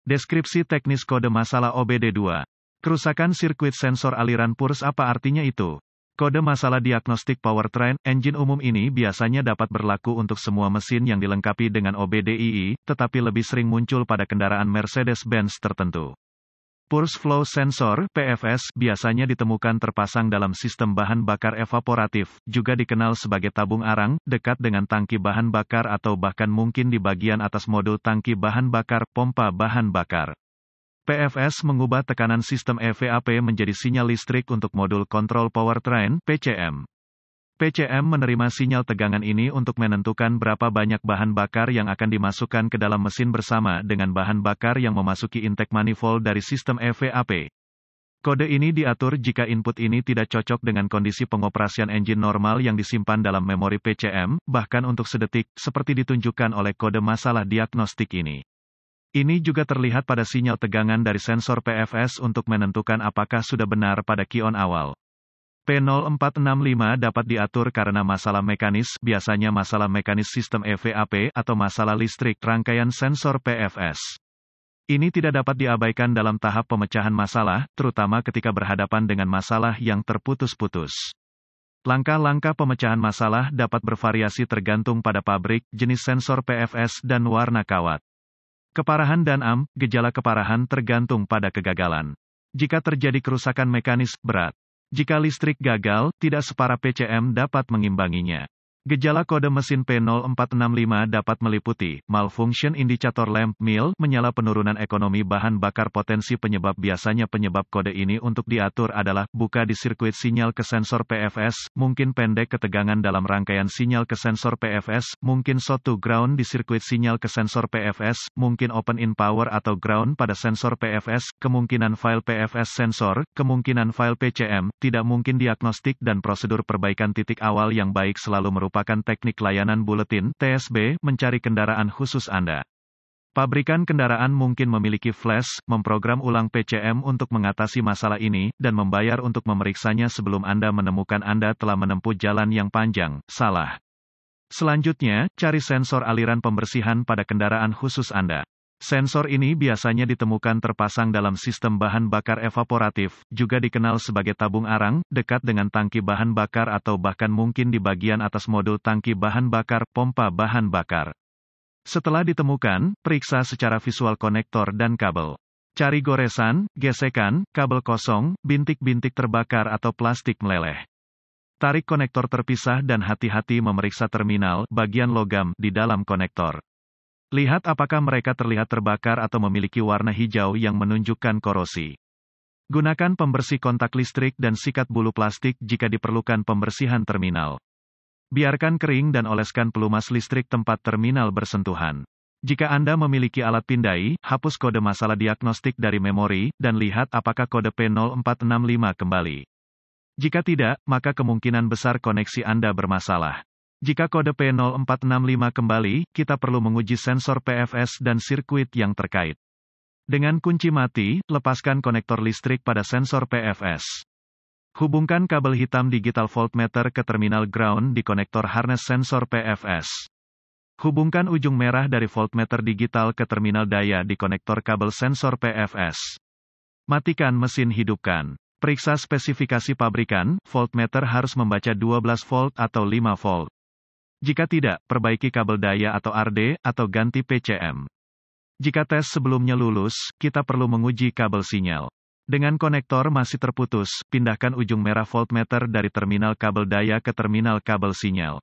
Deskripsi teknis kode masalah OBD2. Kerusakan sirkuit sensor aliran purs apa artinya itu? Kode masalah diagnostik powertrain engine umum ini biasanya dapat berlaku untuk semua mesin yang dilengkapi dengan OBD-II, tetapi lebih sering muncul pada kendaraan Mercedes-Benz tertentu. Purse Flow Sensor (PFS) biasanya ditemukan terpasang dalam sistem bahan bakar evaporatif, juga dikenal sebagai tabung arang, dekat dengan tangki bahan bakar atau bahkan mungkin di bagian atas modul tangki bahan bakar, pompa bahan bakar. PFS mengubah tekanan sistem EVAP menjadi sinyal listrik untuk modul kontrol powertrain (PCM). PCM menerima sinyal tegangan ini untuk menentukan berapa banyak bahan bakar yang akan dimasukkan ke dalam mesin bersama dengan bahan bakar yang memasuki intake manifold dari sistem EVAP. Kode ini diatur jika input ini tidak cocok dengan kondisi pengoperasian engine normal yang disimpan dalam memori PCM, bahkan untuk sedetik, seperti ditunjukkan oleh kode masalah diagnostik ini. Ini juga terlihat pada sinyal tegangan dari sensor PFS untuk menentukan apakah sudah benar pada key-on awal. P0465 dapat diatur karena masalah mekanis, biasanya masalah mekanis sistem EVAP atau masalah listrik rangkaian sensor PFS. Ini tidak dapat diabaikan dalam tahap pemecahan masalah, terutama ketika berhadapan dengan masalah yang terputus-putus. Langkah-langkah pemecahan masalah dapat bervariasi tergantung pada pabrik, jenis sensor PFS, dan warna kawat. Keparahan dan gejala keparahan tergantung pada kegagalan. Jika terjadi kerusakan mekanis berat. Jika listrik gagal, tidak separah PCM dapat mengimbanginya. Gejala kode mesin P0465 dapat meliputi malfunction indicator lamp (MIL), menyala penurunan ekonomi bahan bakar. Potensi penyebab biasanya penyebab kode ini untuk diatur adalah buka di sirkuit sinyal ke sensor PFS, mungkin pendek ketegangan dalam rangkaian sinyal ke sensor PFS, mungkin short to ground di sirkuit sinyal ke sensor PFS, mungkin open in power atau ground pada sensor PFS, kemungkinan file PFS sensor, kemungkinan file PCM, tidak mungkin diagnostik dan prosedur perbaikan. Titik awal yang baik selalu merupakan teknik layanan buletin (TSB) mencari kendaraan khusus Anda. Pabrikan kendaraan mungkin memiliki flash, memprogram ulang PCM untuk mengatasi masalah ini, dan membayar untuk memeriksanya sebelum Anda menemukan Anda telah menempuh jalan yang panjang, salah. Selanjutnya, cari sensor aliran pembersihan pada kendaraan khusus Anda. Sensor ini biasanya ditemukan terpasang dalam sistem bahan bakar evaporatif, juga dikenal sebagai tabung arang, dekat dengan tangki bahan bakar atau bahkan mungkin di bagian atas modul tangki bahan bakar, pompa bahan bakar. Setelah ditemukan, periksa secara visual konektor dan kabel. Cari goresan, gesekan, kabel kosong, bintik-bintik terbakar atau plastik meleleh. Tarik konektor terpisah dan hati-hati memeriksa terminal, bagian logam, di dalam konektor. Lihat apakah mereka terlihat terbakar atau memiliki warna hijau yang menunjukkan korosi. Gunakan pembersih kontak listrik dan sikat bulu plastik jika diperlukan pembersihan terminal. Biarkan kering dan oleskan pelumas listrik tempat terminal bersentuhan. Jika Anda memiliki alat pindai, hapus kode masalah diagnostik dari memori, dan lihat apakah kode P0465 kembali. Jika tidak, maka kemungkinan besar koneksi Anda bermasalah. Jika kode P0465 kembali, kita perlu menguji sensor PFS dan sirkuit yang terkait. Dengan kunci mati, lepaskan konektor listrik pada sensor PFS. Hubungkan kabel hitam digital voltmeter ke terminal ground di konektor harness sensor PFS. Hubungkan ujung merah dari voltmeter digital ke terminal daya di konektor kabel sensor PFS. Matikan mesin, hidupkan. Periksa spesifikasi pabrikan, voltmeter harus membaca 12 volt atau 5 volt. Jika tidak, perbaiki kabel daya atau RD, atau ganti PCM. Jika tes sebelumnya lulus, kita perlu menguji kabel sinyal. Dengan konektor masih terputus, pindahkan ujung merah voltmeter dari terminal kabel daya ke terminal kabel sinyal.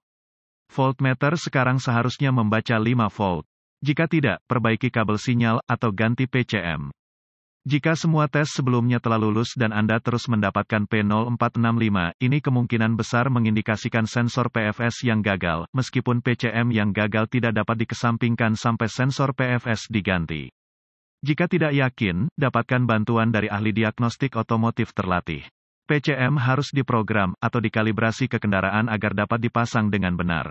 Voltmeter sekarang seharusnya membaca 5 volt. Jika tidak, perbaiki kabel sinyal, atau ganti PCM. Jika semua tes sebelumnya telah lulus dan Anda terus mendapatkan P0465, ini kemungkinan besar mengindikasikan sensor PFS yang gagal, meskipun PCM yang gagal tidak dapat dikesampingkan sampai sensor PFS diganti. Jika tidak yakin, dapatkan bantuan dari ahli diagnostik otomotif terlatih. PCM harus diprogram atau dikalibrasi ke kendaraan agar dapat dipasang dengan benar.